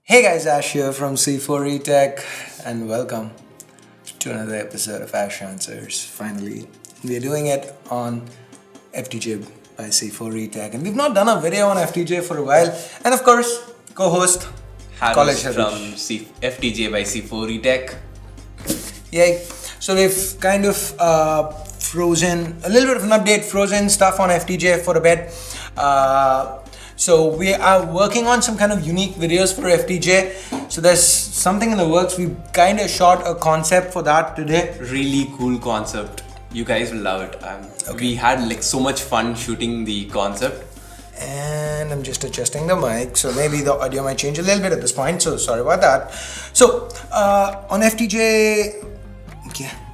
Hey guys, Ash here from C4E Tech and welcome to another episode of Ash Answers. Finally, we are doing it on FTJ by C4E Tech, and we've not done a video on FTJ for a while. And of course, co-host Harris from FTJ by C4E Tech. Yay! So we've kind of frozen a little bit of an update, frozen stuff on FTJ for a bit. So we are working on some kind of unique videos for FTJ. So there's something in the works. We kind of shot a concept for that today. Really cool concept. You guys will love it. We had like so much fun shooting the concept. And I'm just adjusting the mic, so maybe the audio might change a little bit at this point. So sorry about that. So on FTJ,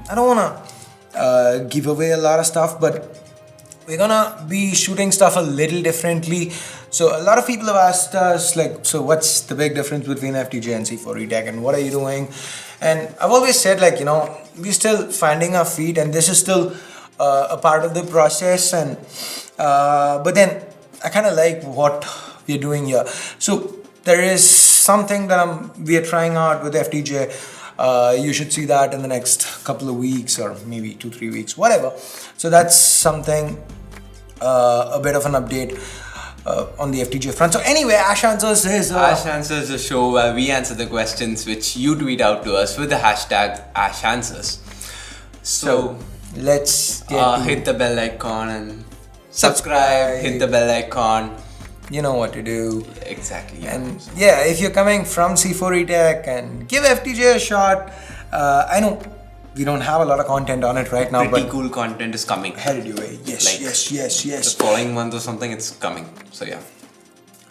I don't wanna give away a lot of stuff, but we're gonna be shooting stuff a little differently. So a lot of people have asked us like, so what's the big difference between FTJ and C4E Tech and what are you doing? And I've always said like, we're still finding our feet and this is still a part of the process. And but then I kind of like what we're doing here. So there is something that we are trying out with FTJ. You should see that in the next couple of weeks or maybe 2-3 weeks, whatever. So that's something, a bit of an update on the FTJ front. So anyway, Ash Answers is... Ash Answers is a show where we answer the questions which you tweet out to us with the hashtag AshAnswers. So let's hit the bell icon and subscribe, hit the bell icon. You know what to do. Exactly. Yeah. And yeah, if you're coming from C4E Tech and give FTJ a shot, I know we don't have a lot of content on it right now, Pretty but cool content is coming. headed your way. Yes. The following month or something, it's coming. So yeah.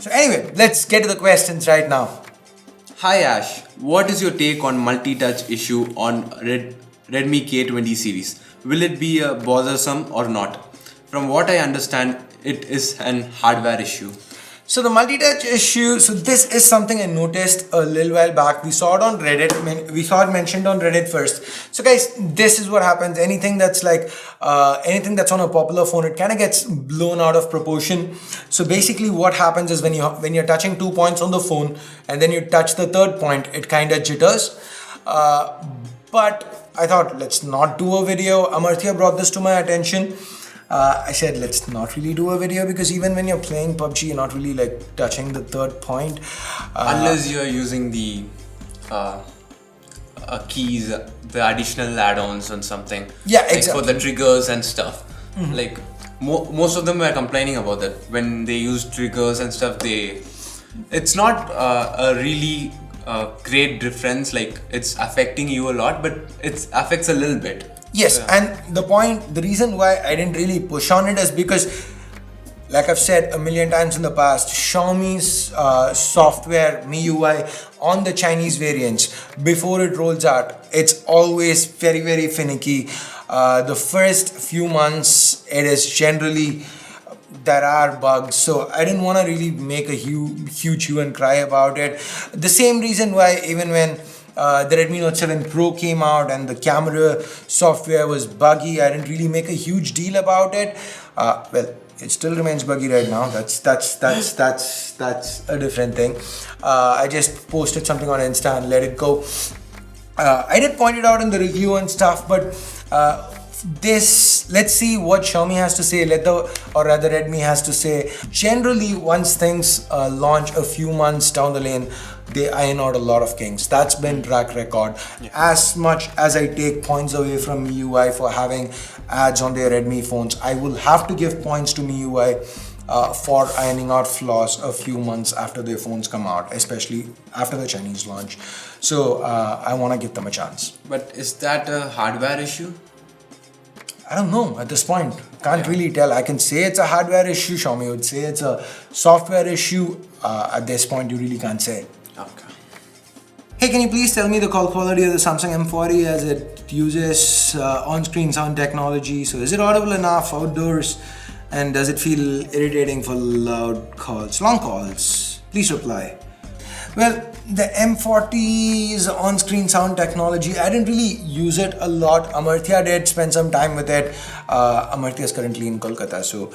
So anyway, let's get to the questions right now. Hi Ash, what is your take on multi-touch issue on Redmi K20 series? Will it be bothersome or not? From what I understand, it is an hardware issue. So the multi-touch issue, so this is something I noticed a little while back. We saw it on Reddit, we saw it mentioned on Reddit first. So guys, this is what happens. Anything that's like, anything that's on a popular phone, it kind of gets blown out of proportion. So basically what happens is when you're touching 2 points on the phone and then you touch the third point, it kind of jitters. But I thought, let's not do a video. Amartya brought this to my attention. I said, let's not really do a video because even when you're playing PUBG, you're not really like touching the third point. Unless you're using the keys, the additional add-ons and something. Yeah, like exactly. For the triggers and stuff. Mm-hmm. Like most of them were complaining about that. When they use triggers and stuff, it's not a really great difference. Like it's affecting you a lot, but it affects a little bit. Yes, yeah. And the reason why I didn't really push on it is because, like I've said a million times in the past, Xiaomi's software, MIUI on the Chinese variants, before it rolls out, it's always very, very finicky. The first few months, it is generally, there are bugs, so I didn't want to really make a huge hue and cry about it. The same reason why even when the Redmi Note 7 Pro came out and the camera software was buggy, I didn't really make a huge deal about it. Well, it still remains buggy right now. That's a different thing. I just posted something on Insta and let it go. I did point it out in the review and stuff, but let's see what Xiaomi has to say, or rather Redmi has to say. Generally, once things launch a few months down the lane, they iron out a lot of kinks. That's been track record. Yeah. As much as I take points away from MIUI for having ads on their Redmi phones, I will have to give points to MIUI for ironing out flaws a few months after their phones come out, especially after the Chinese launch. So I want to give them a chance. But is that a hardware issue? I don't know at this point. Can't really tell. I can say it's a hardware issue. Xiaomi would say it's a software issue. At this point, you really can't say. Okay. Hey, can you please tell me the call quality of the Samsung M40 as it uses on-screen sound technology? So is it audible enough outdoors? And does it feel irritating for loud calls, long calls? Please reply. Well, the M40's on-screen sound technology, I didn't really use it a lot. Amartya did spend some time with it. Amartya is currently in Kolkata, so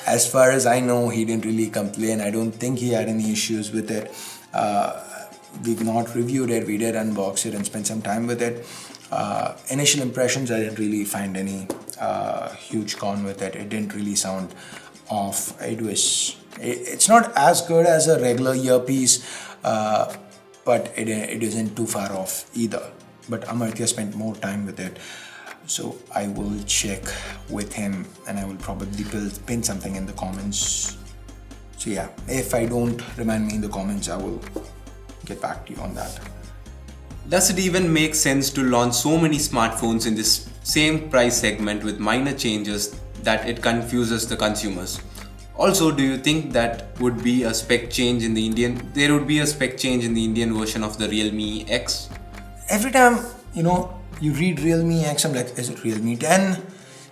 as far as I know, he didn't really complain. I don't think he had any issues with it. we've not reviewed it. We did unbox it and spend some time with it. Initial impressions, I didn't really find any huge con with it. It didn't really sound off. It's not as good as a regular earpiece, but it isn't too far off either. But Amartya spent more time with it, so I will check with him, and I will probably pin something in the comments. So yeah, if I don't, remind me in the comments. I will get back to you on that. Does it even make sense to launch so many smartphones in this same price segment with minor changes that it confuses the consumers? Also, do you think that would be a spec change in the Indian? There would be a spec change in the Indian version of the Realme X? Every time you read Realme X, I'm like, is it Realme 10?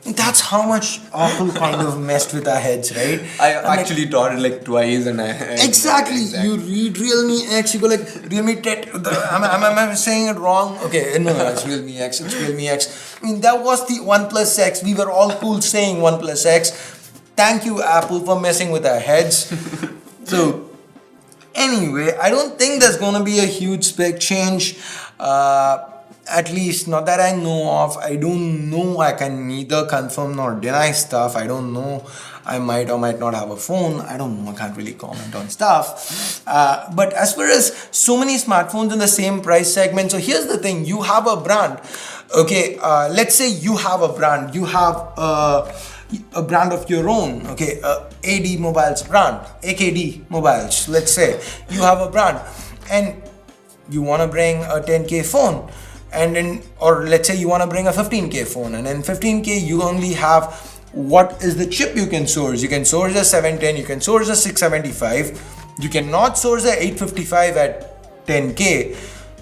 That's how much Apple kind of messed with our heads, right? I actually taught it like twice, and exactly. You read Realme X, you go like Realme 10. Am I saying it wrong? Okay, no, it's Realme X. It's Realme X. I mean, that was the OnePlus X. We were all cool saying OnePlus X. Thank you, Apple, for messing with our heads. So, anyway, I don't think there's gonna be a huge spec change. At least not that I know of. I don't know. I can neither confirm nor deny stuff. I don't know. I might or might not have a phone. I don't know. I can't really comment on stuff. But as far as so many smartphones in the same price segment, so here's the thing. You have a brand. Okay, let's say you have a brand. You have a brand of your own. Okay, AD Mobiles brand. AKD Mobiles. Let's say you have a brand. And you want to bring a 10K phone. And then, or let's say you want to bring a 15K phone, and in 15K you only have, what is the chip you can source? You can source a 710, you can source a 675, you cannot source a 855 at 10K.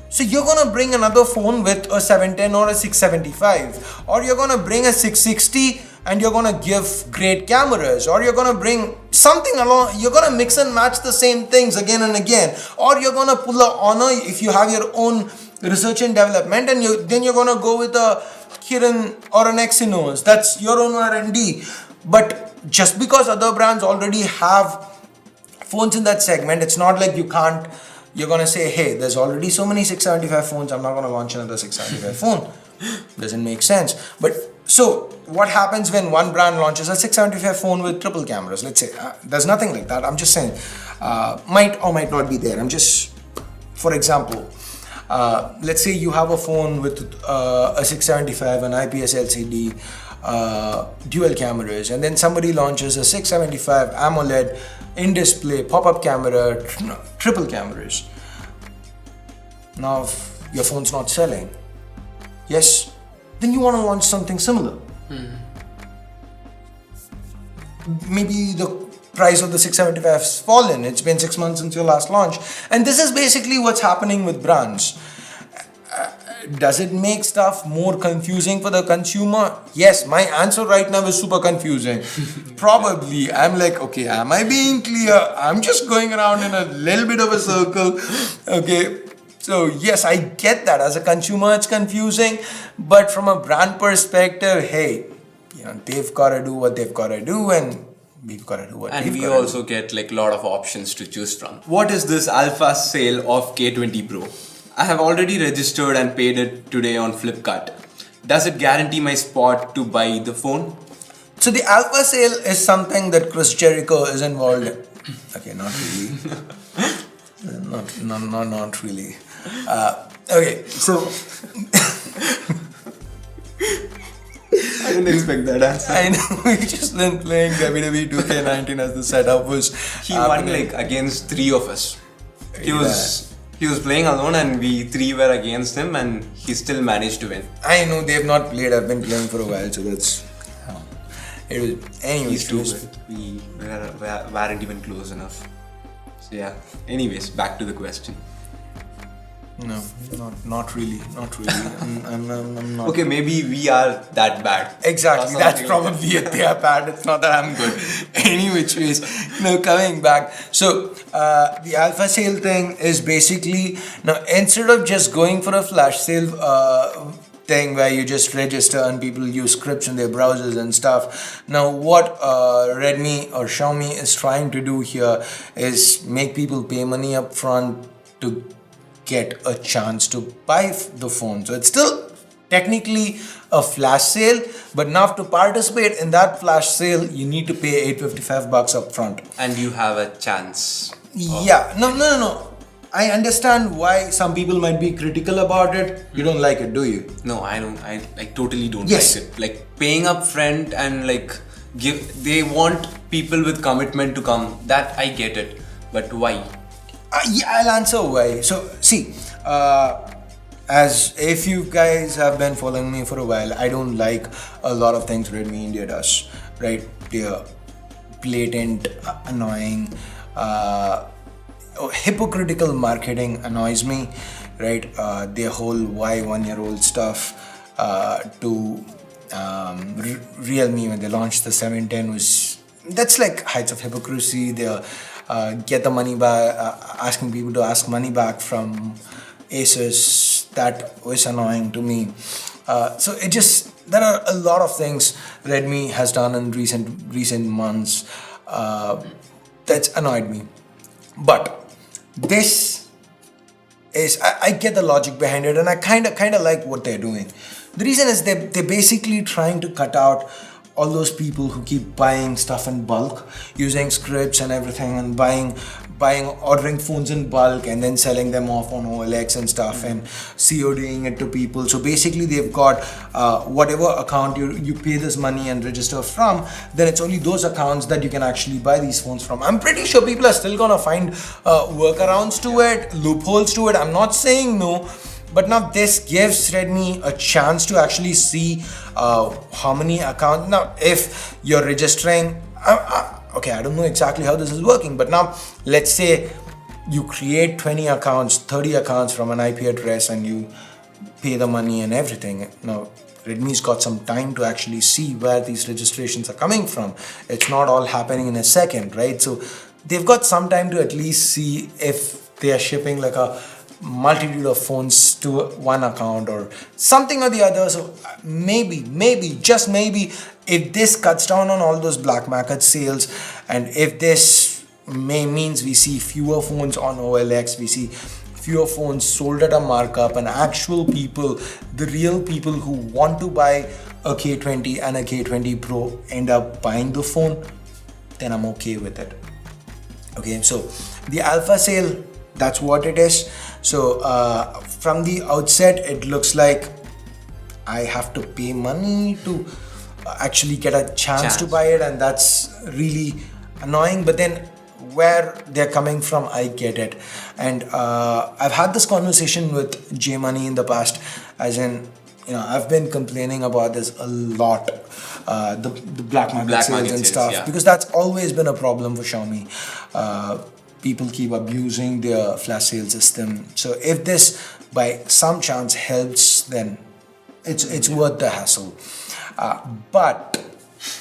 So you're gonna bring another phone with a 710 or a 675, or you're gonna bring a 660 and you're gonna give great cameras, or you're gonna bring something along, you're gonna mix and match the same things again and again, or you're gonna pull a Honor if you have your own research and development, and then you're gonna go with a Kirin or an Exynos. That's your own R&D. But just because other brands already have phones in that segment, it's not like you're gonna say, hey, there's already so many 675 phones, I'm not gonna launch another 675 phone. Doesn't make sense. But so what happens when one brand launches a 675 phone with triple cameras? Let's say there's nothing like that. I'm just saying might or might not be there. I'm just, for example, let's say you have a phone with a 675, an IPS LCD, dual cameras, and then somebody launches a 675 AMOLED in-display pop-up camera, triple cameras. Now, if your phone's not selling, yes, then you want to launch something similar. Maybe the price of the 675 has fallen. It's been 6 months since your last launch. And this is basically what's happening with brands. Does it make stuff more confusing for the consumer? Yes, my answer right now is super confusing. Probably. I'm like, okay, am I being clear? I'm just going around in a little bit of a circle. Okay. So yes, I get that. As a consumer, it's confusing. But from a brand perspective, hey, they've got to do what they've got to do, and we've got to do what we've got to do. And we also get like a lot of options to choose from. What is this alpha sale of K20 Pro? I have already registered and paid it today on Flipkart. Does it guarantee my spot to buy the phone? So the alpha sale is something that Chris Jericho is involved in. Okay, not really. not really. Okay, so I didn't expect that answer. I know, we just been playing WWE 2K19 as the setup was. He won like against 3 of us. He was playing alone, and we 3 were against him, and he still managed to win. I know they've not played. I've been playing for a while, so that's. It was. Anyways, we weren't even close enough. So yeah. Anyways, back to the question. No, not really. I'm not. Okay, maybe we are that bad. Exactly, that's probably it. They are bad. It's not that I'm good. Anyways, coming back. So the alpha sale thing is basically, now instead of just going for a flash sale thing where you just register and people use scripts in their browsers and stuff. Now what Redmi or Xiaomi is trying to do here is make people pay money up front to get a chance to buy the phone. So it's still technically a flash sale, but now to participate in that flash sale, you need to pay $855 up front. And you have a chance. Yeah, no. I understand why some people might be critical about it. You don't like it, do you? No, I don't. I totally don't Yes. like it. Like paying up front and like they want people with commitment to come. That I get it, but why? Yeah, I'll answer why. So, see, as if you guys have been following me for a while, I don't like a lot of things Redmi India does, right? They're blatant, annoying, hypocritical marketing annoys me, right? Their whole why 1-year-old stuff to Realme when they launched the 710 that's like heights of hypocrisy. They get the money back, asking people to ask money back from Asus. That was annoying to me. So there are a lot of things Redmi has done in recent months that's annoyed me. But this is I get the logic behind it, and I kind of like what they're doing. The reason is they're basically trying to cut out all those people who keep buying stuff in bulk, using scripts and everything, and ordering phones in bulk and then selling them off on OLX and stuff, and CODing it to people. So basically they've got whatever account you pay this money and register from, then it's only those accounts that you can actually buy these phones from. I'm pretty sure people are still gonna find workarounds to it, loopholes to it. I'm not saying no, but now this gives Redmi a chance to actually see how many accounts. Now, if you're registering, okay, I don't know exactly how this is working, but now let's say you create 20 accounts, 30 accounts from an IP address, and you pay the money and everything. Now, Redmi's got some time to actually see where these registrations are coming from. It's not all happening in a second, right? So they've got some time to at least see if they are shipping like a multitude of phones to one account or something or the other. So maybe, just maybe, if this cuts down on all those black market sales, and if this means we see fewer phones on OLX, we see fewer phones sold at a markup, and actual people, the real people who want to buy a K20 and a K20 Pro end up buying the phone, then I'm okay with it. Okay, so the alpha sale, that's what it is. So from the outset, it looks like I have to pay money to actually get a chance to buy it, and that's really annoying. But then where they're coming from, I get it. And I've had this conversation with J Money in the past, as in, I've been complaining about this a lot, the black market sales and stuff, because that's always been a problem for Xiaomi. People keep abusing their flash sale system. So if this by some chance helps, then it's worth the hassle. But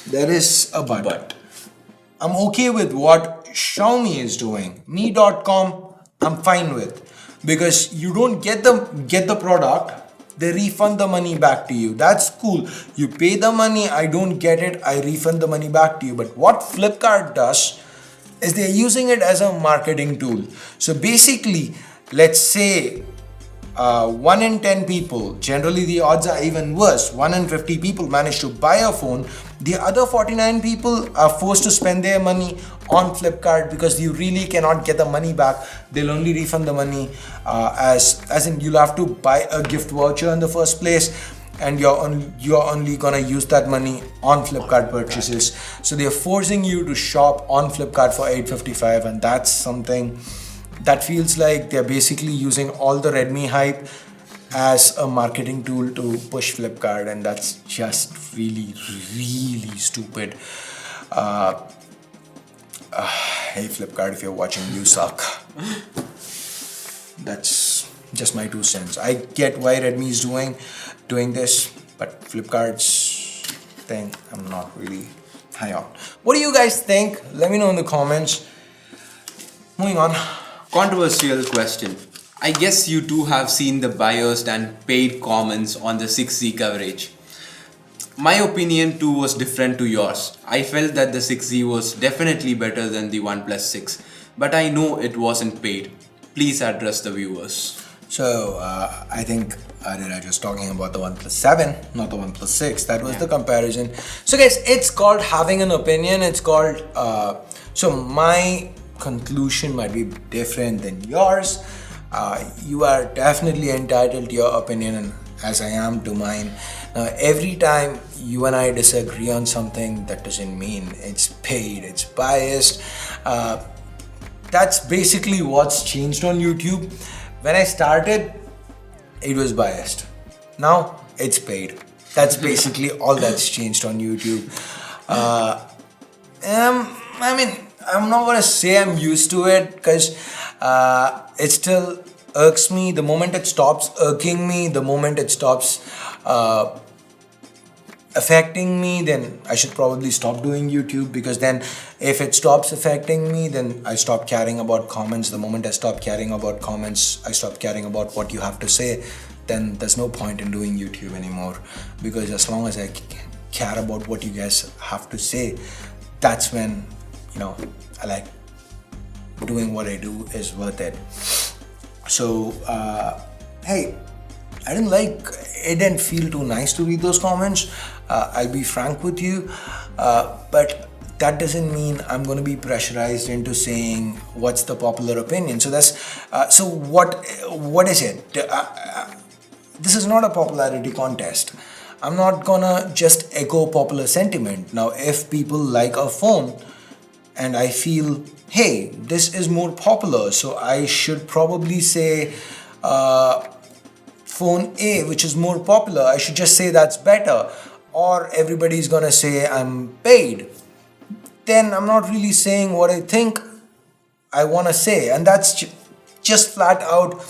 there is a but. I'm okay with what Xiaomi is doing. Mi.com, I'm fine with, because you don't get the product, they refund the money back to you. That's cool. You pay the money, I don't get it, I refund the money back to you. But what Flipkart does is they're using it as a marketing tool. So basically, let's say 1 in 10 people, generally the odds are even worse, 1 in 50 people manage to buy a phone. The other 49 people are forced to spend their money on Flipkart, because you really cannot get the money back. They'll only refund the money as in you'll have to buy a gift voucher in the first place, and you're only gonna use that money on Flipkart purchases. So they're forcing you to shop on Flipkart for $855, and that's something that feels like they're basically using all the Redmi hype as a marketing tool to push Flipkart, and that's just really, really stupid. Hey Flipkart, if you're watching, you suck. That's just my 2 cents. I get why Redmi is doing this, but Flipkart's thing, I'm not really high on. What do you guys think? Let me know in the comments. Moving on. Controversial question. I guess you too have seen the biased and paid comments on the 6Z coverage. My opinion too was different to yours. I felt that the 6Z was definitely better than the OnePlus 6, but I know it wasn't paid. Please address the viewers. So I think Ariraj was talking about the OnePlus 7, not the OnePlus 6. That was the comparison. So guys, it's called having an opinion. It's called, so my conclusion might be different than yours. You are definitely entitled to your opinion, and as I am to mine. Now, every time you and I disagree on something, that doesn't mean it's paid, it's biased. That's basically what's changed on YouTube. When I started, it was biased. Now it's paid. That's basically all that's changed on YouTube. I mean, I'm not gonna say I'm used to it, because it still irks me. The moment it stops irking me, the moment it stops affecting me, then I should probably stop doing YouTube, because then if it stops affecting me, then I stop caring about comments. The moment I stop caring about comments, I stop caring about what you have to say, then there's no point in doing YouTube anymore, because as long as I care about what you guys have to say, that's when, you know, I like doing what I do is worth it. So hey, it didn't feel too nice to read those comments. I'll be frank with you, but that doesn't mean I'm going to be pressurized into saying what's the popular opinion. So that's so what is it? This is not a popularity contest. I'm not gonna just echo popular sentiment. Now, if people like a phone and I feel, hey, this is more popular, so I should probably say phone A, which is more popular, I should just say that's better, or everybody's gonna say I'm paid, then I'm not really saying what I think I wanna say. And that's just flat out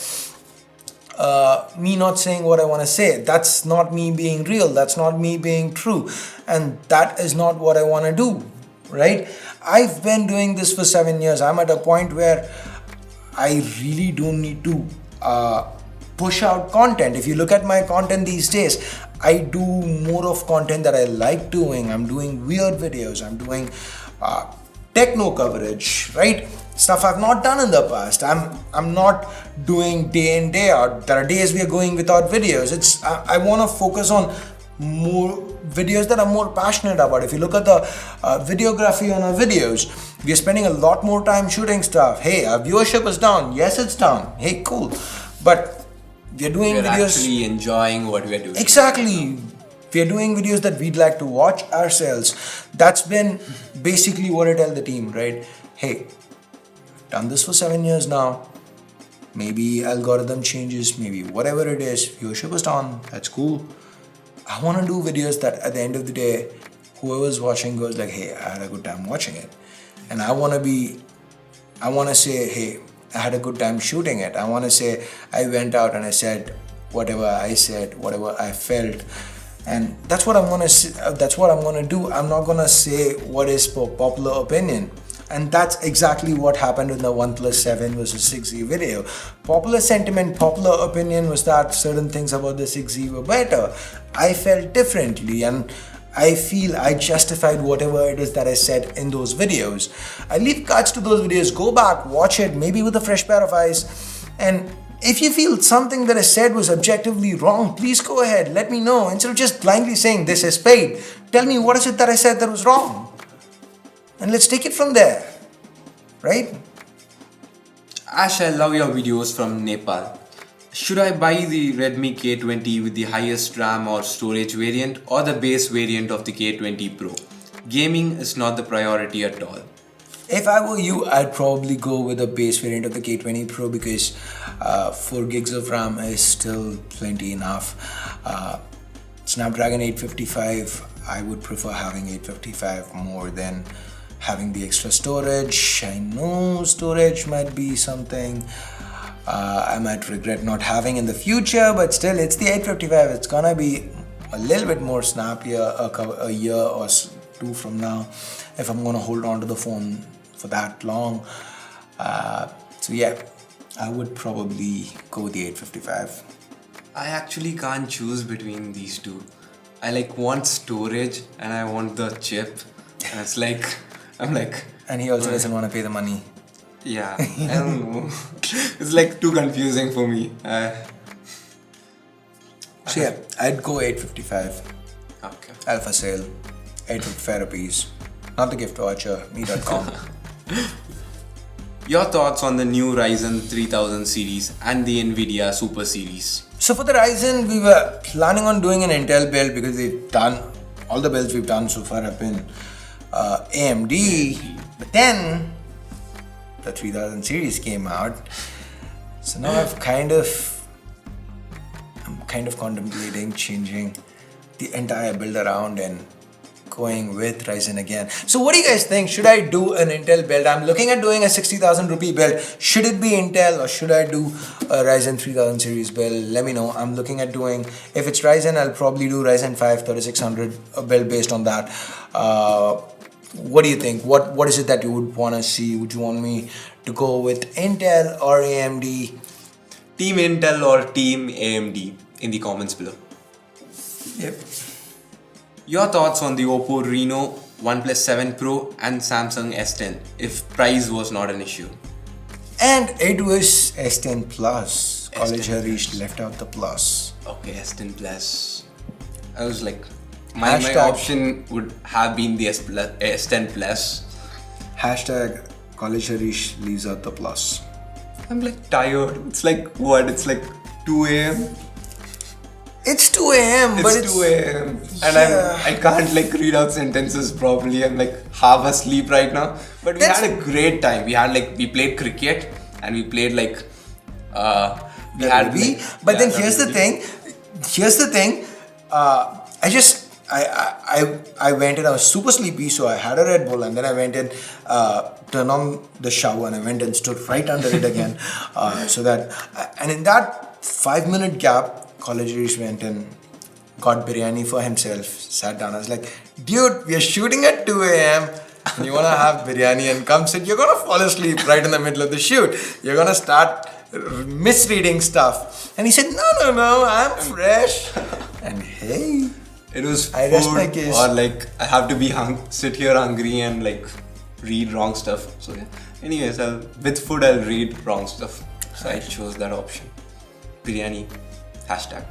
me not saying what I want to say. That's not me being real. That's not me being true. And that is not what I want to do, right? I've been doing this for 7 years. I'm at a point where I really don't need to push out content. If you look at my content these days, I do more of content that I like doing. I'm doing weird videos. I'm doing techno coverage, right? Stuff I've not done in the past. I'm not doing day in, day out. There are days we are going without videos. I want to focus on more videos that I'm more passionate about. If you look at the videography on our videos, we are spending a lot more time shooting stuff. Hey, our viewership is down. Yes, it's down. Hey, cool. But we are doing videos. We're actually enjoying what we are doing. Exactly. We are doing videos that we'd like to watch ourselves. That's been basically what I tell the team, right? Hey, done this for 7 years now. Maybe algorithm changes, maybe whatever it is, viewership is down, that's cool. I want to do videos that at the end of the day, whoever's watching goes like, hey, I had a good time watching it. And I want to say, hey, I had a good time shooting it. I want to say, I went out and I said whatever I said, whatever I felt. And that's what I'm going to do. I'm not going to say what is popular opinion. And that's exactly what happened in the OnePlus 7 versus 6Z video. Popular sentiment, popular opinion was that certain things about the 6Z were better. I felt differently, and I feel I justified whatever it is that I said in those videos. I leave cards to those videos, go back, watch it, maybe with a fresh pair of eyes. And if you feel something that I said was objectively wrong, please go ahead, let me know. Instead of just blindly saying this is paid, tell me what is it that I said that was wrong. And let's take it from there, right? Ash, I love your videos from Nepal. Should I buy the Redmi K20 with the highest RAM or storage variant, or the base variant of the K20 Pro? Gaming is not the priority at all. If I were you, I'd probably go with the base variant of the K20 Pro, because 4 gigs of RAM is still plenty enough. Snapdragon 855, I would prefer having 855 more than having the extra storage. I know storage might be something I might regret not having in the future, but still, it's the 855. It's gonna be a little bit more snappier a year or two from now if I'm gonna hold on to the phone for that long. So yeah, I would probably go with the 855. I actually can't choose between these two. I want storage and I want the chip, and it's like I'm like, and he also doesn't want to pay the money. Yeah, I don't know. It's like too confusing for me. So yeah, I'd go 855. Okay. Alpha sale, 855 rupees. Not the gift voucher, me.com. Your thoughts on the new Ryzen 3000 series and the Nvidia Super series? So for the Ryzen, we were planning on doing an Intel build because we've done, all the builds we've done so far have been AMD. But then the 3000 series came out. So now I'm kind of contemplating changing the entire build around and going with Ryzen again. So what do you guys think? Should I do an Intel build? I'm looking at doing a 60,000 rupee build. Should it be Intel or should I do a Ryzen 3000 series build? Let me know. I'm looking at doing, if it's Ryzen, I'll probably do Ryzen 5 3600 build based on that. What do you think? What is it that you would want to see? Would you want me to go with Intel or AMD? Team Intel or Team AMD in the comments below. Yep. Your thoughts on the Oppo Reno, OnePlus 7 Pro and Samsung S10 if price was not an issue? And it was S10 Plus. College S10 Harish left out the plus. Okay, S10 Plus. I was like, my Hashtag- option would have been the S10 Plus. Hashtag College Harish leaves out the plus. I'm like tired. It's like what? It's like 2 a.m. It's 2 a.m. but It's 2 a.m. and Yeah. I can't like read out sentences properly. I'm like half asleep right now. But we That's- had a great time. We played cricket and we played like we had Rugby. like- But yeah, then the here's the rugby. thing. I went and I was super sleepy, so I had a Red Bull and then I went and turned on the shower and I went and stood right under it again. And in that 5-minute gap, College Harish went and got biryani for himself, sat down. I was like, dude, we are shooting at 2 a.m. and you want to have biryani and come sit, you're going to fall asleep right in the middle of the shoot. You're going to start misreading stuff. And he said, no, I'm fresh. And hey, It was I rest my food case. or like I have to be sit here hungry and like read wrong stuff. So yeah. Anyways, with food I'll read wrong stuff. So I chose that option. Biryani. Hashtag.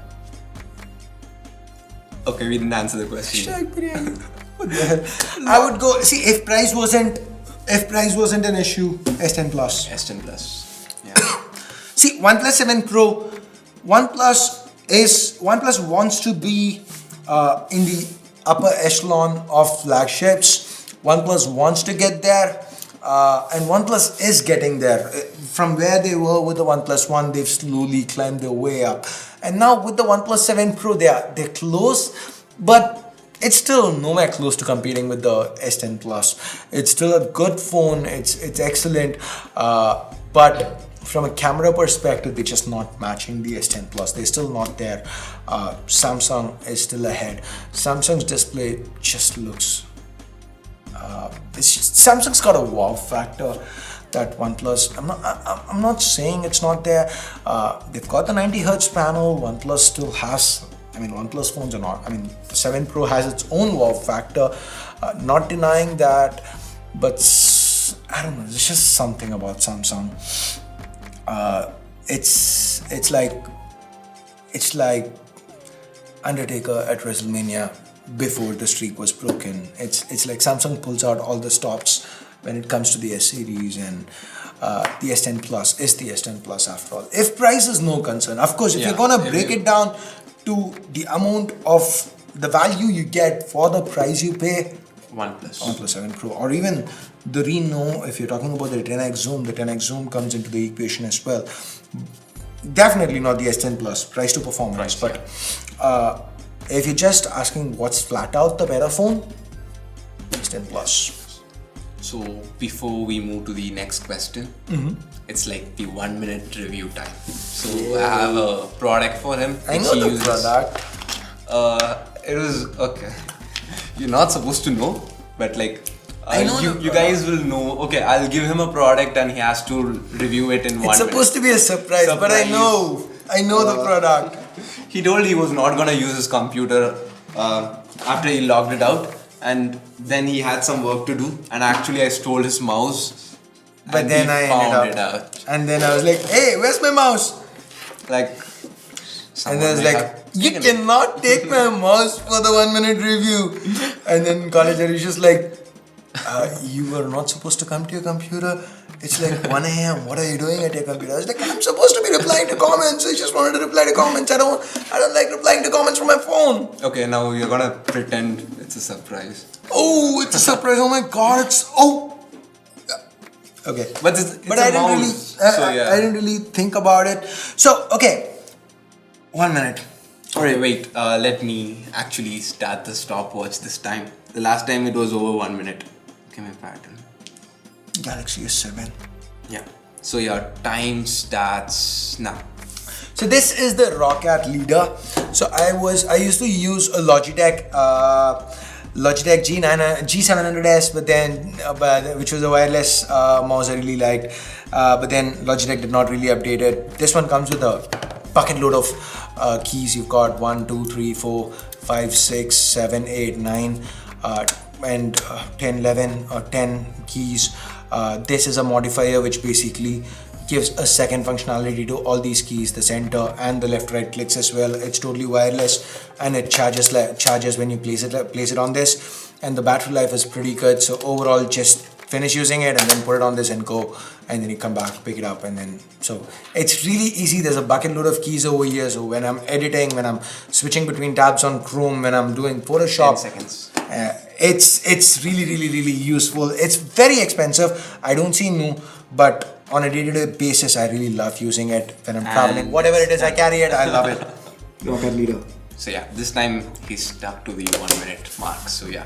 Okay, we didn't answer the question. hashtag biryani. What the hell? I would go, see, if price wasn't an issue, S10 Plus. S10 Plus. Yeah. See, OnePlus 7 Pro, OnePlus wants to be in the upper echelon of flagships. OnePlus wants to get there, and OnePlus is getting there. From where they were with the OnePlus 1, they've slowly climbed their way up. And now with the OnePlus 7 Pro, they're close, but it's still nowhere close to competing with the S10 Plus. It's still a good phone, it's excellent, but from a camera perspective, they're just not matching the S10 Plus. They're still not there. Samsung is still ahead. Samsung's display just looks... Samsung's got a wow factor that OnePlus... I'm not saying it's not there. They've got the 90 Hz panel. OnePlus still has... OnePlus phones are not... the 7 Pro has its own wow factor. Not denying that. But I don't know. There's just something about Samsung. It's like Undertaker at WrestleMania before the streak was broken. It's like Samsung pulls out all the stops when it comes to the S series, and the S10 Plus is the S10 Plus after all. If price is no concern, of course, if you're gonna break it down to the amount of the value you get for the price you pay, OnePlus 7 Pro, or even the Reno, if you're talking about the 10x zoom comes into the equation as well. Definitely not the S10 Plus, price to performance, but if you're just asking what's flat out the better phone, S10 Plus. So before we move to the next question, it's like the 1 minute review time. So I have a product for him. I which know he the uses. product. It was okay. You're not supposed to know, but like I know the you guys will know. Okay, I'll give him a product and he has to review it in 1 minute. It's supposed to be a surprise, but I know the product. He told he was not gonna use his computer after he logged it out, and then he had some work to do. And actually, I stole his mouse But And then we I found ended it up, out. and then I was like, "Hey, where's my mouse?" Like, And then I was someone may like, have "You taken it." cannot take my mouse for the 1 minute review." And then college was just like, "You were not supposed to come to your computer. It's like 1 a.m. What are you doing at your computer?" I was like, "I'm supposed to be replying to comments. I just wanted to reply to comments. I don't like replying to comments from my phone." Okay, now you're gonna pretend it's a surprise. Oh, it's a surprise! Oh my god! Okay. But it's But a I didn't really, mouse, so yeah. I didn't really think about it. So okay, 1 minute. Okay, wait. Let me actually start the stopwatch this time. The last time it was over 1 minute. Okay, my pattern. Galaxy S7. Yeah. So your time starts now. So this is the Rocket Leader. So I used to use a Logitech G700S, but then which was a wireless mouse I really liked. But then Logitech did not really update it. This one comes with a bucket load of keys. You've got 1, 2, 3, 4, 5, 6, 7, 8, 9, and 10, 11 or 10 keys. This is a modifier which basically gives a second functionality to all these keys, the center and the left right clicks as well. It's totally wireless, and it charges when you place it on this, and the battery life is pretty good. So overall, just finish using it and then put it on this and go, and then you come back, pick it up, and then so it's really easy. There's a bucket load of keys over here, so when I'm editing, when I'm switching between tabs on Chrome, when I'm doing Photoshop, 10 seconds. It's really useful. It's very expensive. I don't see new, but on a day-to-day basis, I really love using it when I'm traveling. Whatever it is, I carry it. I love it. Rocket Leader. So yeah, this time he's stuck to the 1 minute mark. So yeah,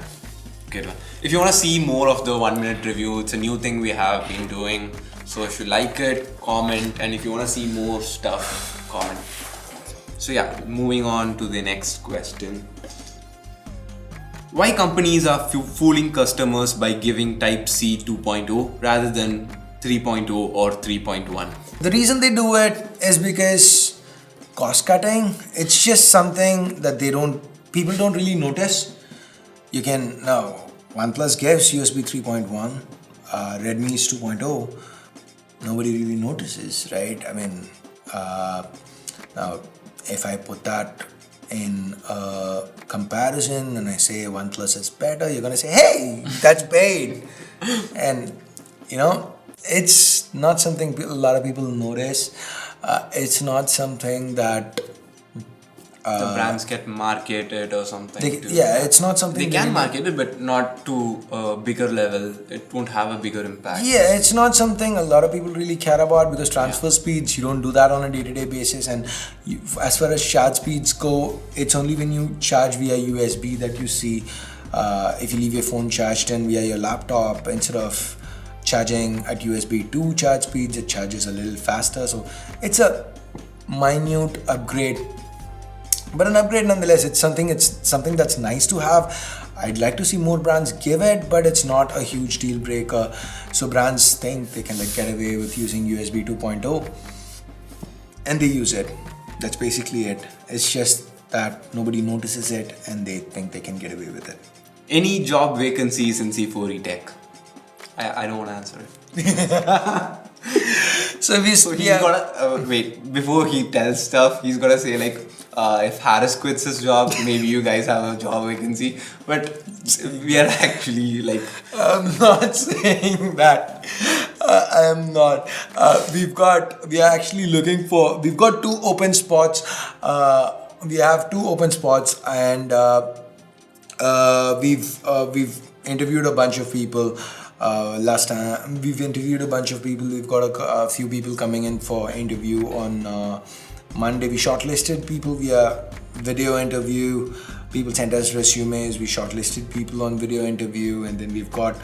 good one. If you want to see more of the 1 minute review, it's a new thing we have been doing. So if you like it, comment, and if you want to see more stuff, comment. So yeah, moving on to the next question. Why companies are fooling customers by giving Type-C 2.0 rather than 3.0 or 3.1? The reason they do it is because cost cutting. It's just something that people don't really notice. You can now OnePlus gives USB 3.1, Redmi is 2.0. Nobody really notices, right? I mean, now if I put that in a comparison and I say OnePlus is better, you're gonna say, "Hey, that's paid," and you know. It's not something a lot of people notice. It's not something that the brands get marketed or something. It's not something they can market it, but not to a bigger level. It won't have a bigger impact. Yeah, it's not something a lot of people really care about because transfer speeds, you don't do that on a day-to-day basis, and as far as charge speeds go, it's only when you charge via USB that you see if you leave your phone charged in via your laptop instead of charging at USB 2 charge speeds, it charges a little faster. So it's a minute upgrade, but an upgrade nonetheless. It's something that's nice to have. I'd like to see more brands give it, but it's not a huge deal breaker. So brands think they can get away with using USB 2.0 and they use it. That's basically it. It's just that nobody notices it and they think they can get away with it. Any job vacancies in C4E Tech? I don't want to answer it. So he's gotta wait before he tells stuff. He's gotta say like, if Harris quits his job, maybe you guys have a job vacancy. But we are actually like, I'm not saying that. I am not. We are actually looking for. We've got 2 open spots. We have 2 open spots, and we've interviewed a bunch of people. Last time we've interviewed a bunch of people. We've got a few people coming in for interview on Monday. We shortlisted people via video interview. People sent us resumes. We shortlisted people on video interview, and then we've got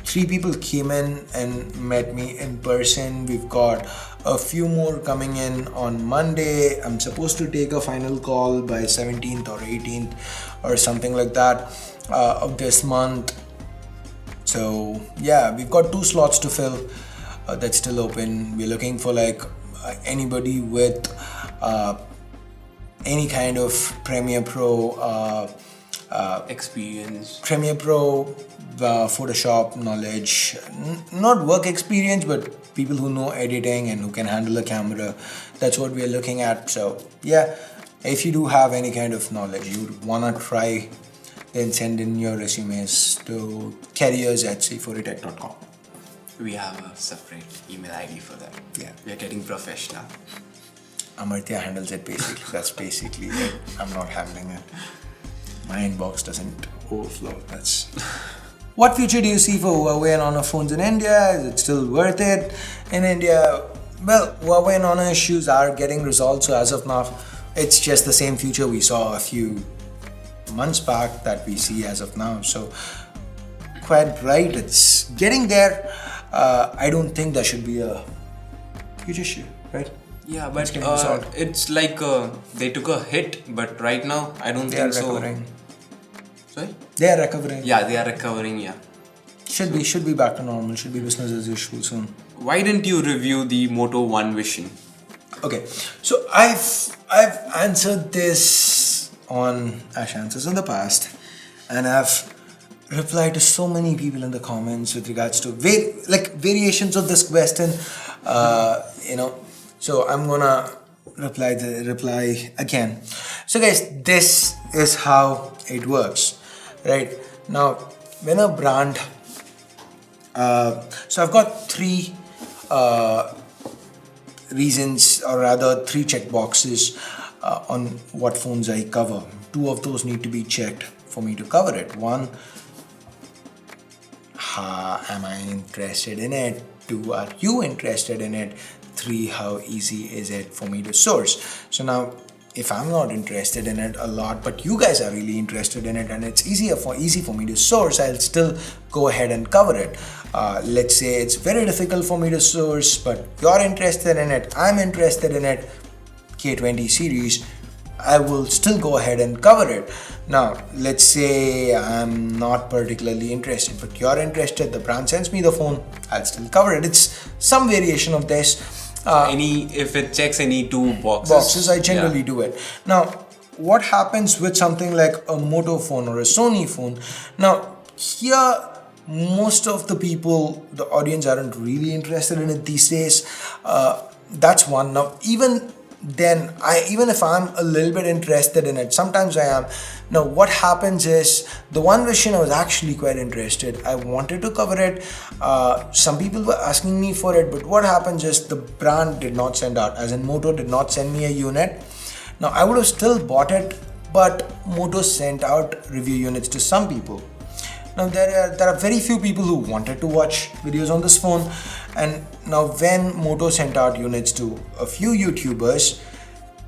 3 people came in and met me in person. We've got a few more coming in on Monday. I'm supposed to take a final call by 17th or 18th or something like that of this month. So yeah, we've got 2 slots to fill that's still open. We're looking for like anybody with any kind of Premiere Pro experience. Premiere Pro, Photoshop knowledge, not work experience, but people who know editing and who can handle a camera. That's what we are looking at. So yeah, if you do have any kind of knowledge you wanna try, then send in your resumes to careers@c4etech.com. We have a separate email ID for that. Yeah. We are getting professional. Amartya handles it basically. That's basically it. I'm not handling it. My inbox doesn't overflow. That's. What future do you see for Huawei and Honor phones in India? Is it still worth it in India? Well, Huawei and Honor issues are getting resolved, so as of now, it's just the same future we saw a few months back that we see as of now. So, quite right, it's getting there. I don't think there should be a huge issue, right? Yeah, but getting resolved. it's like they took a hit, but right now I don't They are think recovering. so. Sorry? They are recovering. Yeah, they are recovering. Yeah. Should be back to normal. Should be business as usual soon. Why didn't you review the Moto One Vision? Okay, so I've answered this on AshAnswers in the past, and I've replied to so many people in the comments with regards to variations of this question. So I'm gonna reply again. So guys, this is how it works, right? Now, when a brand, so I've got three reasons, or rather three check boxes on what phones I cover. Two of those need to be checked for me to cover it. One, am I interested in it? Two, are you interested in it? Three, how easy is it for me to source? So now, if I'm not interested in it a lot, but you guys are really interested in it and it's easy for me to source, I'll still go ahead and cover it. Let's say it's very difficult for me to source, but you're interested in it, I'm interested in it, K20 series, I will still go ahead and cover it. Now, let's say I'm not particularly interested, but you're interested, the brand sends me the phone, I'll still cover it. It's some variation of this. If it checks any two boxes, I generally do it. Now, what happens with something like a Moto phone or a Sony phone? Now, here, most of the people, the audience aren't really interested in it these days. That's one. Now, even if I'm a little bit interested in it, sometimes I am. Now, what happens is, the One Vision I was actually quite interested. I wanted to cover it. Some people were asking me for it, but what happens is the brand did not send out, as in Moto did not send me a unit. Now, I would have still bought it, but Moto sent out review units to some people. Now, there are very few people who wanted to watch videos on this phone, and now when Moto sent out units to a few YouTubers,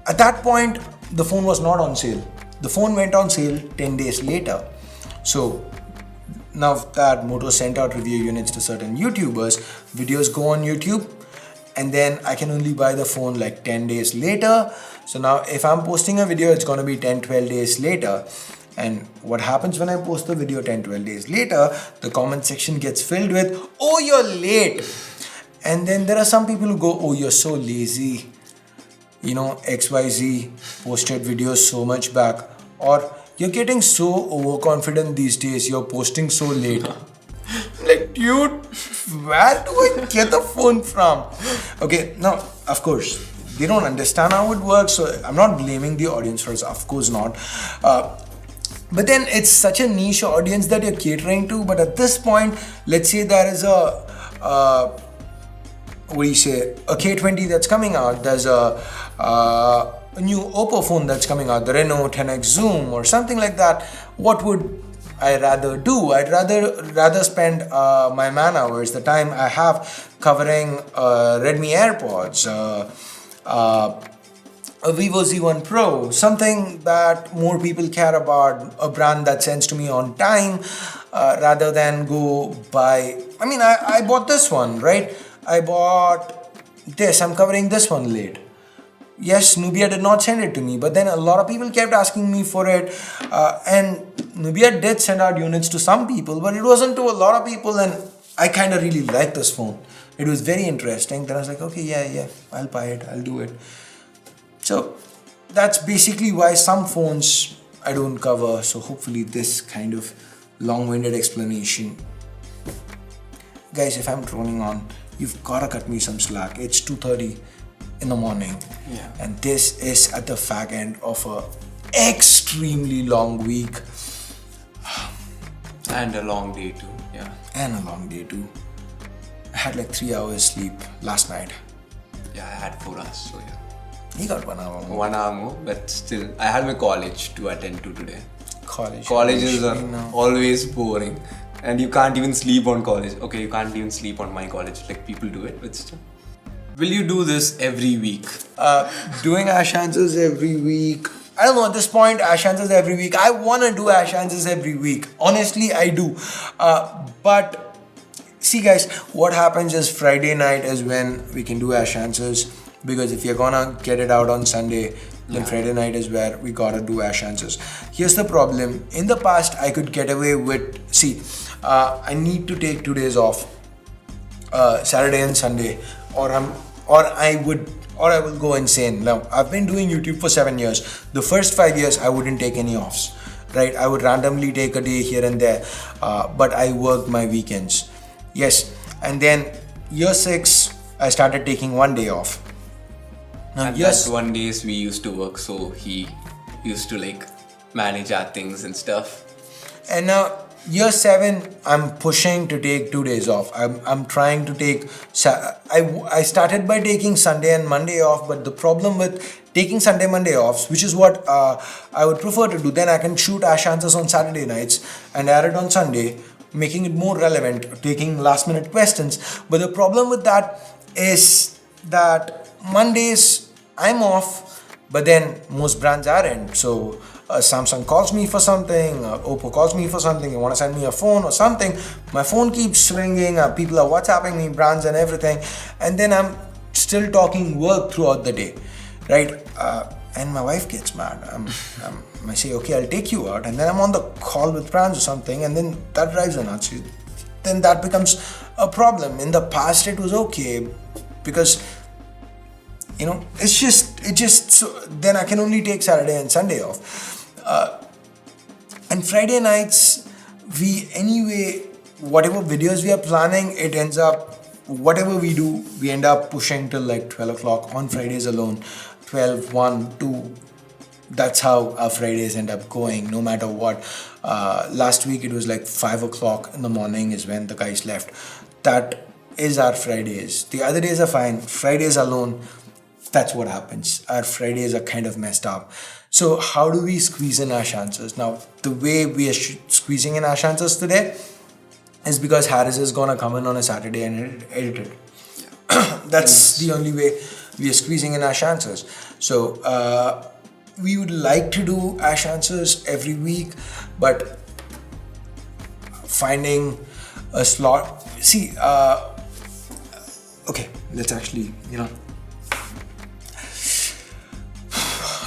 at that point the phone was not on sale. The phone went on sale 10 days later. So now that Moto sent out review units to certain YouTubers, videos go on YouTube, and then I can only buy the phone like 10 days later. So now if I'm posting a video, it's going to be 10-12 days later. And what happens when I post the video 10-12 days later? The comment section gets filled with, "Oh, you're late." And then there are some people who go, "Oh, you're so lazy. XYZ posted videos so much back." Or, "You're getting so overconfident these days, you're posting so late." Like, dude, where do I get the phone from? Okay, now, of course, they don't understand how it works, so I'm not blaming the audience for it, of course not. But then it's such a niche audience that you're catering to. But at this point, let's say there is a K20 that's coming out. There's a new Oppo phone that's coming out, the Reno 10x Zoom or something like that. What would I rather do? I'd rather spend my man hours, the time I have, covering Redmi AirPods, a Vivo Z1 Pro, something that more people care about, a brand that sends to me on time, rather than go buy. I bought this one, right? I bought this, I'm covering this one late. Yes, Nubia did not send it to me, but then a lot of people kept asking me for it, and Nubia did send out units to some people, but it wasn't to a lot of people, and I kind of really liked this phone. It was very interesting. Then I was like, okay, yeah, I'll buy it, I'll do it. So that's basically why some phones I don't cover. So hopefully this kind of long-winded explanation. Guys, if I'm droning on, you've gotta cut me some slack. It's 2:30 in the morning. Yeah. And this is at the fag end of a extremely long week. And a long day too. Yeah. And a long day too. I had like 3 hours sleep last night. Yeah, I had 4 hours, so yeah. You got 1 hour more. 1 hour more, but still, I had my college to attend to today. College. Colleges are always boring, and you can't even sleep on college. Okay, you can't even sleep on my college, like people do it, but still. Will you do this every week? Doing AshAnswers every week. I don't know, at this point, AshAnswers every week. I want to do AshAnswers every week. Honestly, I do. But see guys, what happens is Friday night is when we can do AshAnswers, because if you're gonna get it out on Sunday, then Friday night is where we gotta do AshAnswers. Here's the problem. In the past, I could get away with, I need to take 2 days off, Saturday and Sunday, or I will go insane. Now, I've been doing YouTube for 7 years. The first 5 years, I wouldn't take any offs, right? I would randomly take a day here and there, but I worked my weekends. Yes, and then year 6, I started taking 1 day off. Now, And that's 1 days we used to work, so he used to like manage our things and stuff. And now year 7, I'm pushing to take 2 days off. I'm trying to take. I started by taking Sunday and Monday off, but the problem with taking Sunday, Monday offs, which is what I would prefer to do, then I can shoot AshAnswers on Saturday nights and add it on Sunday, making it more relevant, taking last minute questions. But the problem with that is that Mondays I'm off, but then most brands aren't. So Samsung calls me for something, Oppo calls me for something, you want to send me a phone or something, my phone keeps ringing, people are WhatsApping me, brands and everything, and then I'm still talking work throughout the day, right? And my wife gets mad. I say, okay, I'll take you out, and then I'm on the call with brands or something, and then that drives her nuts. Then that becomes a problem. In the past it was okay, because it's just so then I can only take Saturday and Sunday off. And Friday nights, whatever videos we are planning, it ends up, whatever we do, we end up pushing till like 12 o'clock on Fridays alone. 12, 1, 2. That's how our Fridays end up going, no matter what. Last week it was like 5 o'clock in the morning is when the guys left. That is our Fridays. The other days are fine. Fridays alone, that's what happens. Our Fridays are kind of messed up. So how do we squeeze in AshAnswers? Now, the way we are squeezing in AshAnswers today is because Harris is gonna come in on a Saturday and edit it. Yeah. That's the only way we are squeezing in AshAnswers. So we would like to do AshAnswers every week, but finding a slot. Okay, let's actually,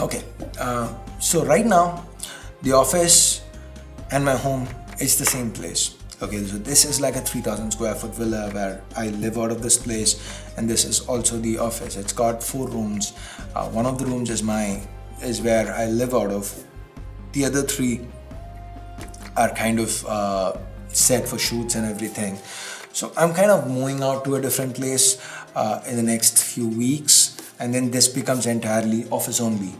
Okay, so right now, the office and my home is the same place. Okay, so this is like a 3,000 square foot villa where I live out of this place, and this is also the office. It's got 4 rooms. One of the rooms is where I live out of. The other 3 are kind of set for shoots and everything. So I'm kind of moving out to a different place in the next few weeks, and then this becomes entirely office only.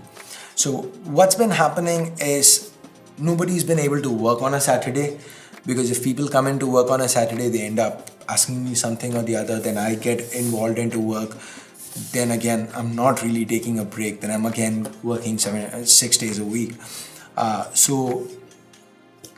So what's been happening is nobody's been able to work on a Saturday, because if people come in to work on a Saturday, they end up asking me something or the other, then I get involved into work. Then again, I'm not really taking a break, then I'm again working 6 days a week. So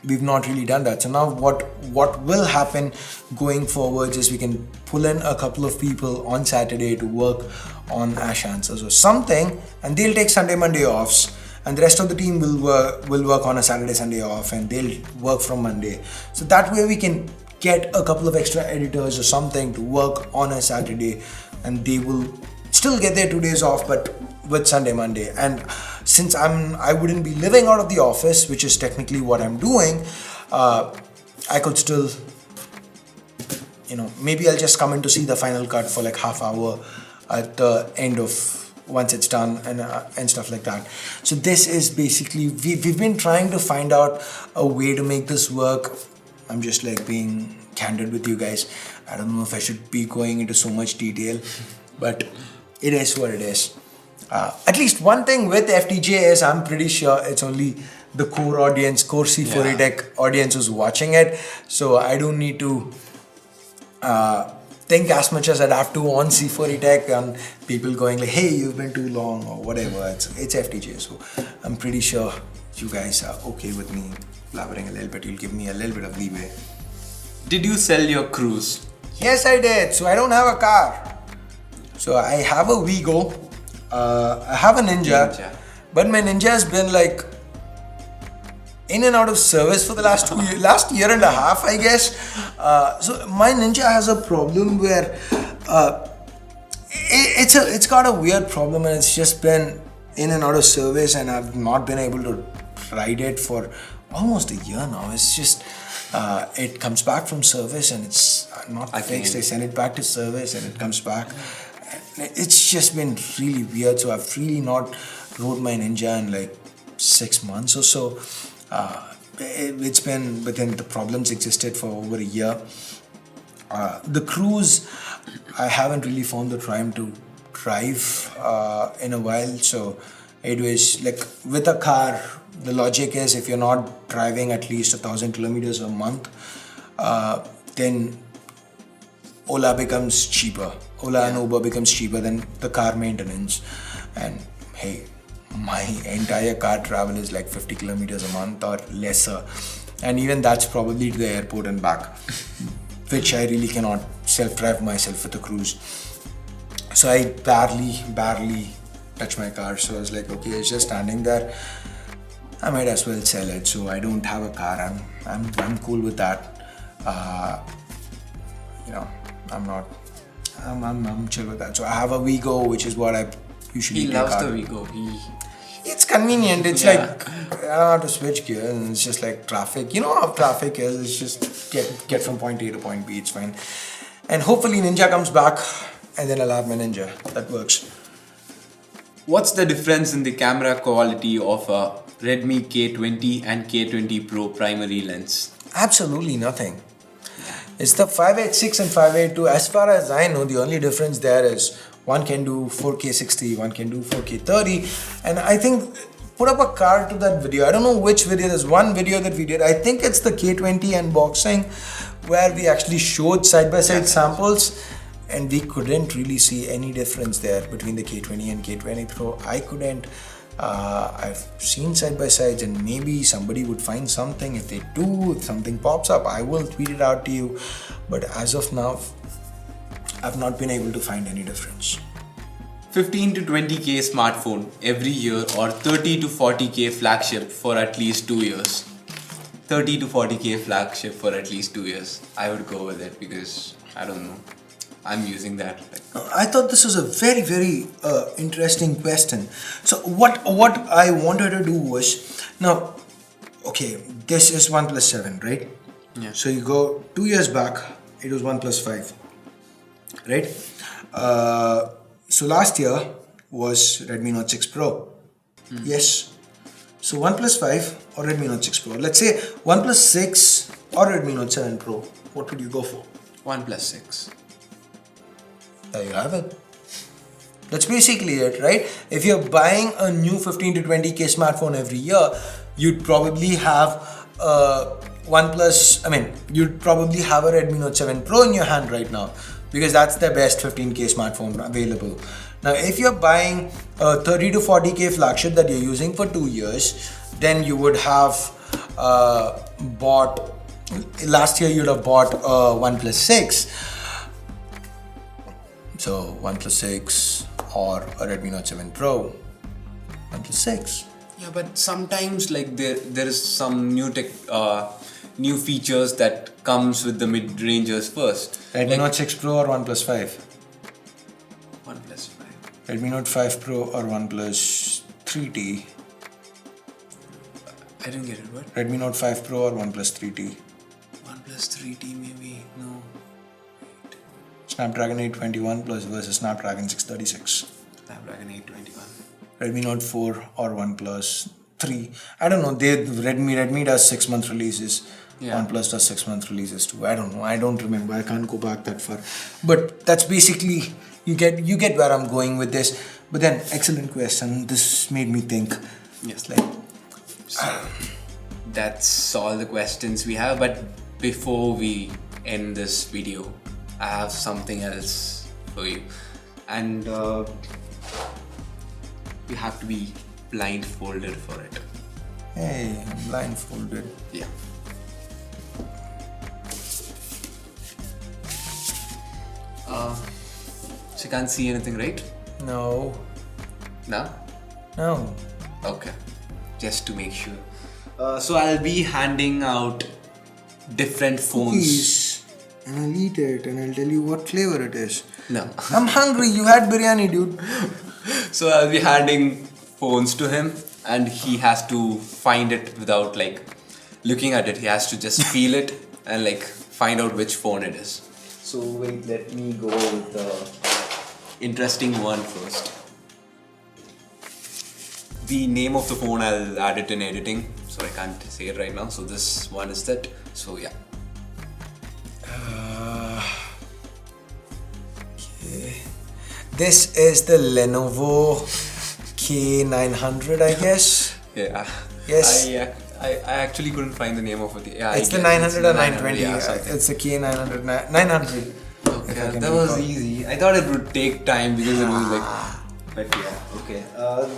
we've not really done that. So now what will happen going forward is we can pull in a couple of people on Saturday to work on AshAnswers or something, and they'll take Sunday, Monday offs, and the rest of the team will work on a Saturday, Sunday off, and they'll work from Monday. So that way we can get a couple of extra editors or something to work on a Saturday, and they will still get their 2 days off, but with Sunday, Monday. And since I wouldn't be living out of the office, which is technically what I'm doing, I could still, maybe I'll just come in to see the final cut for like half hour at the end of once it's done and stuff like that. So this is basically, we've been trying to find out a way to make this work. I'm just like being candid with you guys. I don't know if I should be going into so much detail, but it is what it is. At least one thing with FTJ is I'm pretty sure it's only the core audience, core C4E Tech audience who's watching it. So I don't need to think as much as I'd have to on C4E Tech and people going like, hey, you've been too long or whatever. It's FTJ. So I'm pretty sure you guys are okay with me blabbering a little bit. You'll give me a little bit of leeway. Did you sell your Cruze? Yes, I did. So I don't have a car. So I have a Vigo. I have a Ninja. But my Ninja has been like in and out of service for the last year and a half, I guess. So my Ninja has a problem where it's got a weird problem, and it's just been in and out of service, and I've not been able to ride it for almost a year now. It's just it comes back from service and it's not fixed. They send it back to service and it comes back. It's just been really weird. So I've really not rode my Ninja in like 6 months or so. It's been, but then the problems existed for over a year. The Cruze, I haven't really found the time to drive in a while. So it was like with a car, the logic is if you're not driving at least 1,000 kilometers a month, then Ola becomes cheaper. Ola and Uber becomes cheaper than the car maintenance. And hey, my entire car travel is like 50 kilometers a month or lesser, and even that's probably to the airport and back, which I really cannot self-drive myself with the Cruze. So I barely touch my car. So I was like, okay, it's just standing there, I might as well sell it. So I don't have a car. I'm cool with that. I'm chill with that. So I have a Vigo, which is what I usually. He loves the Vigo. It's convenient. It's like I don't have to switch gears, and it's just like traffic. You know how traffic is. It's just get from point A to point B. It's fine. And hopefully Ninja comes back, and then I'll have my Ninja. That works. What's the difference in the camera quality of a Redmi K20 and K20 Pro primary lens? Absolutely nothing. It's the 586 and 582. As far as I know, the only difference there is one can do 4K 60, one can do 4K 30. And I think, put up a card to that video. I don't know which video. There's one video that we did. I think it's the K20 unboxing where we actually showed side-by-side samples. And we couldn't really see any difference there between the K20 and K20 Pro. I couldn't. I've seen side-by-sides, and maybe somebody would find something. If they do, if something pops up, I will tweet it out to you. But as of now, I've not been able to find any difference. 15 to 20k smartphone every year, or 30 to 40k flagship for at least 2 years. 30 to 40k flagship for at least 2 years. I would go with it because I don't know. I'm using that. I thought this was a very, very interesting question. So what I wanted to do was, now, okay, this is OnePlus 7, right? Yeah. So you go 2 years back, it was OnePlus 5, right? So last year was Redmi Note 6 Pro. Yes. So OnePlus 5 or Redmi Note 6 Pro. Let's say OnePlus 6 or Redmi Note 7 Pro. What would you go for? OnePlus 6. There you have it. That's basically it, right? If you're buying a new 15 to 20k smartphone every year, you'd probably have you'd probably have a Redmi Note 7 Pro in your hand right now, because that's the best 15k smartphone available. Now, if you're buying a 30 to 40k flagship that you're using for 2 years, then you would have last year you'd have bought a OnePlus 6. So OnePlus 6 or a Redmi Note 7 Pro. OnePlus 6. Yeah, but sometimes like there is some new features that comes with the mid-rangers first. Redmi Note 6 Pro or OnePlus 5? OnePlus 5. Redmi Note 5 Pro or OnePlus 3T? I didn't get it. What? Redmi Note 5 Pro or OnePlus 3T? OnePlus 3T maybe. No. Snapdragon 821 plus versus Snapdragon 636. Snapdragon 821. Redmi Note 4 or OnePlus 3. I don't know. Redmi does 6-month releases. Yeah. OnePlus does 6-month releases too. I don't know. I don't remember. I can't go back that far. But that's basically you get where I'm going with this. But then excellent question. This made me think. Yes. Like That's all the questions we have. But before we end this video, I have something else for you, and you have to be blindfolded for it. hey, I'm blindfolded. Yeah. So you can't see anything, right? No. No? No. Okay. Just to make sure. So I'll be handing out different phones. Cookies. And I'll eat it and I'll tell you what flavor it is. No. I'm hungry. You had biryani, dude. So I'll be handing phones to him, and he has to find it without like looking at it. He has to just feel it and like find out which phone it is. So wait, let me go with the interesting one first. The name of the phone, I'll add it in editing, so I can't say it right now. So this one is that. So yeah. Okay. This is the Lenovo K900, I guess. Yeah. Yes. I actually couldn't find the name of it. Yeah, It's I the guess 900 or 920. yeah, something. It's the K900. 900. Okay, that was easy. I thought it would take time because it was like. But yeah, okay.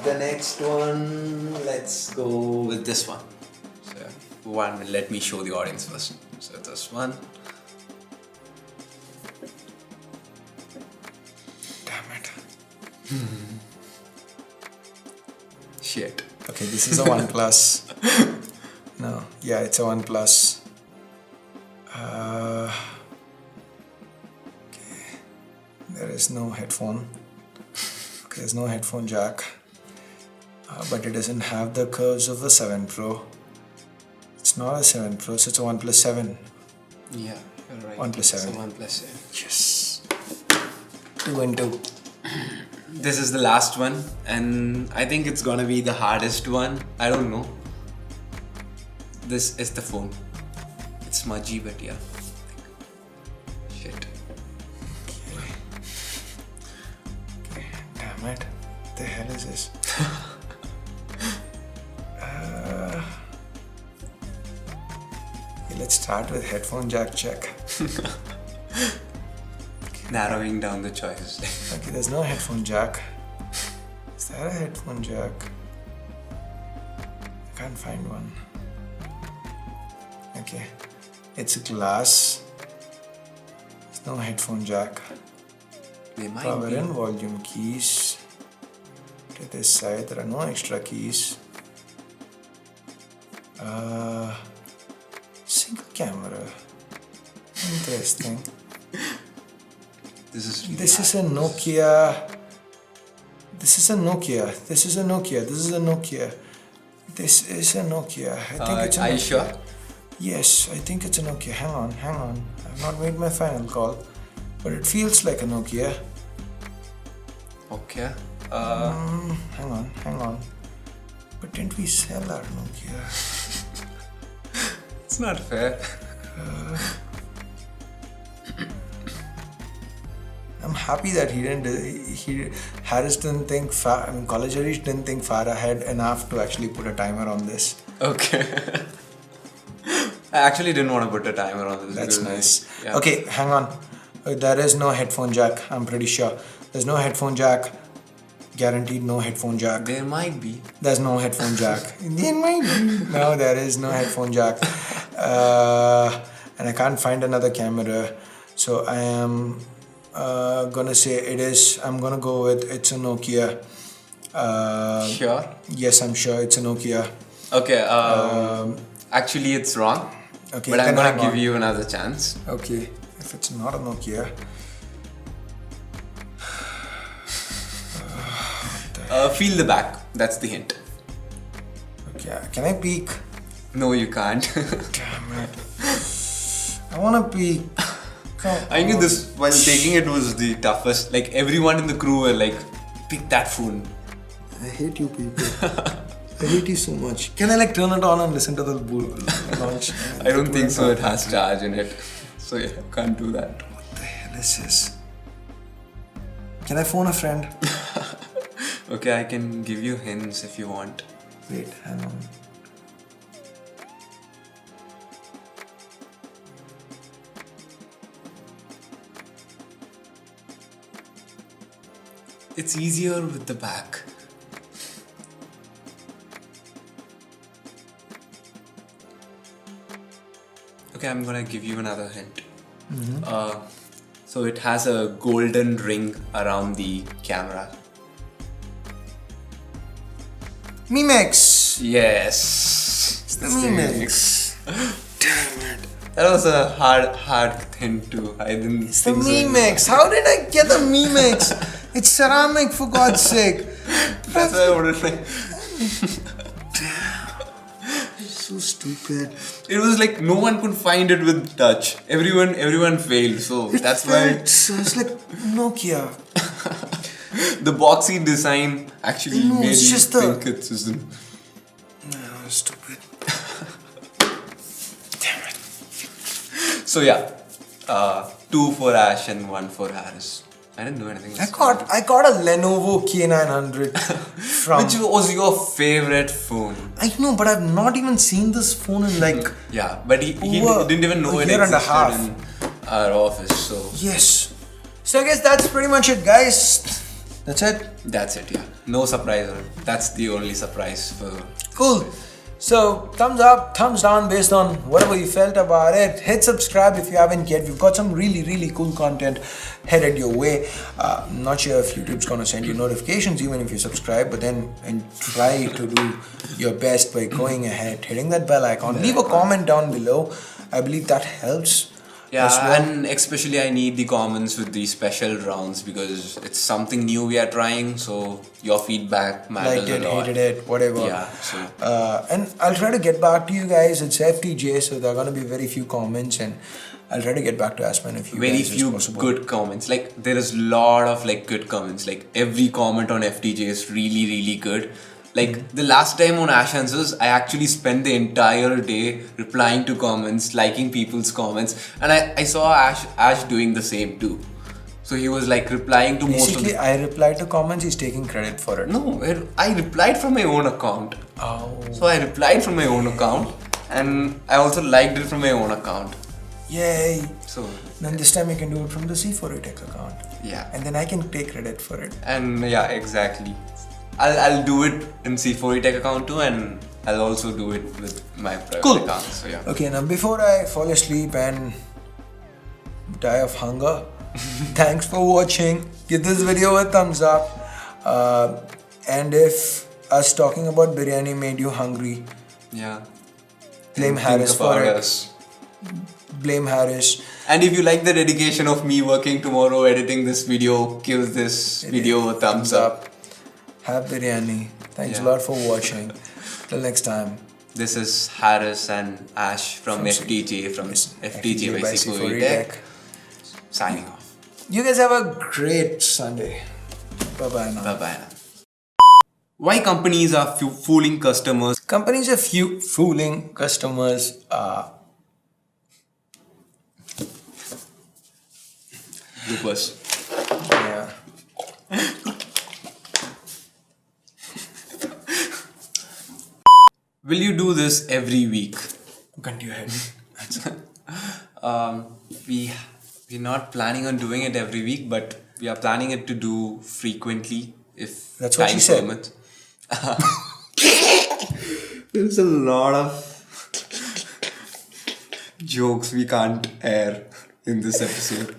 The next one, let's go with this one. So let me show the audience first. So this one. Damn it. Shit. Okay, this is a OnePlus. No, yeah, it's a OnePlus. Okay, there is no headphone. There's no headphone jack, but it doesn't have the curves of the 7 Pro. It's not a 7 Pro, so it's a OnePlus 7. Yeah, you're right. OnePlus 7. It's a OnePlus 7. Yes. 2 and 2. This is the last one, and I think it's gonna be the hardest one. I don't know. This is the phone. It's smudgy, but yeah. Shit. Okay, damn it. What the hell is this? Okay, let's start with headphone jack check. Narrowing down the choices. Okay, there's no headphone jack. Is there a headphone jack? I can't find one. Okay, it's glass. There's no headphone jack. They might Power be. and volume keys. To this side, there are no extra keys. Single camera. Interesting. This is This is a Nokia. This is a Nokia. This is a Nokia. This is a Nokia. This is a Nokia. I think it's a Are you Nokia. sure? Yes, I think it's a Nokia. Hang on. I've not made my final call, but it feels like a Nokia. Okay. Hang on. But didn't we sell our Nokia? It's not fair. I'm happy that Harris didn't think College Harish didn't think far ahead enough to actually put a timer on this. Okay. I actually didn't want to put a timer on this. That's because, nice. yeah. Okay, hang on. There is no headphone jack. I'm pretty sure. There's no headphone jack. Guaranteed no headphone jack. There might be. There's no headphone jack. There might be. No, there is no headphone jack. And I can't find another camera. So I am gonna say it is. I'm gonna go with it's a Nokia. Sure. Yes, I'm sure it's a Nokia. Okay. Actually, it's wrong. Okay, But I'm then gonna hang give on. you another chance. Okay, if it's not a Nokia. Feel the back. That's the hint. Okay, can I peek? No, you can't. Damn it. I wanna peek. Come I knew on. this while taking it was the toughest. Like everyone in the crew were like pick that phone. I hate you people. I hate you so much. Can I like turn it on and listen to the launch? I don't think so. It has charge in it. So yeah, can't do that. What the hell is this? Can I phone a friend? Okay, I can give you hints if you want. Wait, hang on. It's easier with the back. Okay, I'm gonna give you another hint. So it has a golden ring around the camera. Mi Mix! Yes! It's the Mi Mix. Damn it. That was a hard hint too. I didn't It's the think so. Mi Mix. How did I get the Mi Mix? It's ceramic, for God's sake. That's why I wouldn't like. So stupid. It was like no one could find it with touch. Everyone failed. So that's why It's like Nokia. the boxy design actually No, made it's me just think it isn't. No, stupid. Damn it. So yeah, 2 for Ash and 1 for Harris. I didn't do anything. I got a Lenovo K900 from. Which was your favorite phone? I know, but I've not even seen this phone in like. Yeah, but he Over didn't even know a it year and a existed half. in our office. So Yes. So I guess that's pretty much it, guys. That's it. that's it. Yeah, no surprise. That's the only surprise for. Cool. So thumbs up, thumbs down based on whatever you felt about it. Hit subscribe if you haven't yet. We've got some really cool content headed your way. I'm not sure if YouTube's gonna send you notifications even if you subscribe, but then and try to do your best by going ahead, hitting that bell icon. Leave a comment down below. I believe that helps. Yeah, as well. and especially I need the comments with the special rounds because it's something new we are trying. So your feedback matters Liked it, a lot. hated it, whatever. Yeah. So And I'll try to get back to you guys. It's FTJ, so there are gonna be very few comments, and I'll try to get back to as many of you very guys few as possible. good comments. Like there is a lot of like good comments. Like every comment on FTJ is really good. Like the last time on AshAnswers, I actually spent the entire day replying to comments, liking people's comments, and I saw Ash doing the same too. So he was like replying to most of Basically, I replied to comments. He's taking credit for it. I replied from my own account. Oh. So I replied from my own account, and I also liked it from my own account. Yay! So Then this time you can do it from the C4A Tech account. yeah, And then I can take credit for it. and yeah, exactly. I'll do it in C4E Tech account too, and I'll also do it with my private Cool. account. So yeah. Okay, now before I fall asleep and die of hunger, thanks for watching. Give this video a thumbs up. And if us talking about biryani made you hungry, Yeah. blame Think Harris for about it. us. Blame Harris. And if you like the dedication of me working tomorrow editing this video, give this video a thumbs up. Have biryani. Thanks a Yeah. lot for watching. Till next time. This is Harris and Ash from FTJ, from FTJ by C4E Tech, signing off. You guys have a great Sunday. Bye-bye now. Bye-bye now. Why companies are fooling customers? Companies are fooling customers. Bloopers. Yeah. Will you do this every week? Gun to your head. We're not planning on doing it every week, but we are planning it to do frequently if That's what time she said. permits. There's a lot of jokes we can't air in this episode.